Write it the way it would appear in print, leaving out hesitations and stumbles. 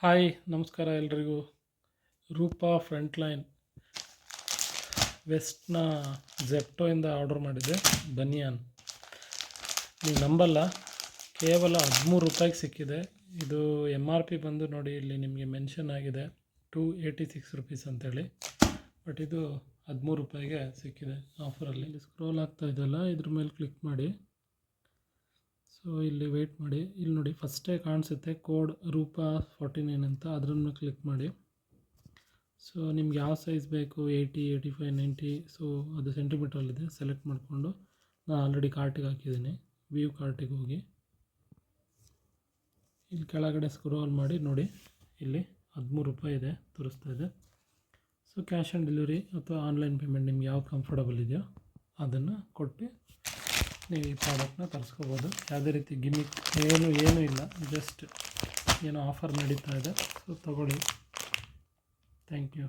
Hi ನಮಸ್ಕಾರ ಎಲ್ರಿಗೂ. Roopa frontline ವೆಸ್ಟ್ನ ಜೆಪ್ಟೋಯಿಂದ order ಮಾಡಿದ್ದೆ ಬನಿಯಾನ್. ನೀವು ನಂಬಲ್ಲ, ಕೇವಲ 13 ರೂಪಾಯಿಗೆ ಸಿಕ್ಕಿದೆ. ಇದು MRP ಬಂದು ನೋಡಿ, ಇಲ್ಲಿ ನಿಮಗೆ ಮೆನ್ಷನ್ ಆಗಿದೆ 286 ರುಪೀಸ್ ಅಂತೇಳಿ. ಬಟ್ ಇದು 13 ರೂಪಾಯಿಗೆ ಸಿಕ್ಕಿದೆ ಆಫರಲ್ಲಿ. ಇಲ್ಲಿ ಸ್ಕ್ರೋಲ್ ಆಗ್ತಾ ಇದೆಯಲ್ಲ, ಇದ್ರ ಮೇಲೆ ಕ್ಲಿಕ್ ಮಾಡಿ. ಸೊ ಇಲ್ಲಿ ವೆಯ್ಟ್ ಮಾಡಿ, ಇಲ್ಲಿ ನೋಡಿ ಫಸ್ಟೇ ಕಾಣಿಸುತ್ತೆ ಕೋಡ್ ರೂಪಾ 49 ಅಂತ, ಅದನ್ನು ಕ್ಲಿಕ್ ಮಾಡಿ. ಸೊ ನಿಮ್ಗೆ ಯಾವ ಸೈಜ್ ಬೇಕು, 80, 85, 90, ಸೊ ಅದು ಸೆಂಟಿಮೀಟ್ರಲ್ಲಿದೆ, ಸೆಲೆಕ್ಟ್ ಮಾಡಿಕೊಂಡು ನಾನು ಆಲ್ರೆಡಿ ಕಾರ್ಟಿಗೆ ಹಾಕಿದ್ದೀನಿ. ವ್ಯೂ ಕಾರ್ಟಿಗೆ ಹೋಗಿ ಇಲ್ಲಿ ಕೆಳಗಡೆ ಸ್ಕ್ರೋಲ್ ಮಾಡಿ ನೋಡಿ, ಇಲ್ಲಿ 13 ರೂಪಾಯಿ ಇದೆ ತೋರಿಸ್ತಾ ಇದೆ. ಸೊ ಕ್ಯಾಶ್ ಆನ್ ಡೆಲಿವರಿ ಅಥವಾ ಆನ್ಲೈನ್ ಪೇಮೆಂಟ್ ನಿಮ್ಗೆ ಯಾವ್ದು ಕಂಫರ್ಟಬಲ್ ಇದೆಯೋ ಅದನ್ನು ಕೊಟ್ಟು ನೀವು ಈ ಪ್ರಾಡಕ್ಟ್ನ ತರಿಸ್ಕೋಬೋದು. ಯಾವುದೇ ರೀತಿ ಗಿಮಿಕ್ ಏನೂ ಇಲ್ಲ, ಜಸ್ಟ್ ಏನೋ ಆಫರ್ ನಡೀತಾ ಇದೆ. ಸೊ ತಗೊಳ್ಳಿ. Thank you.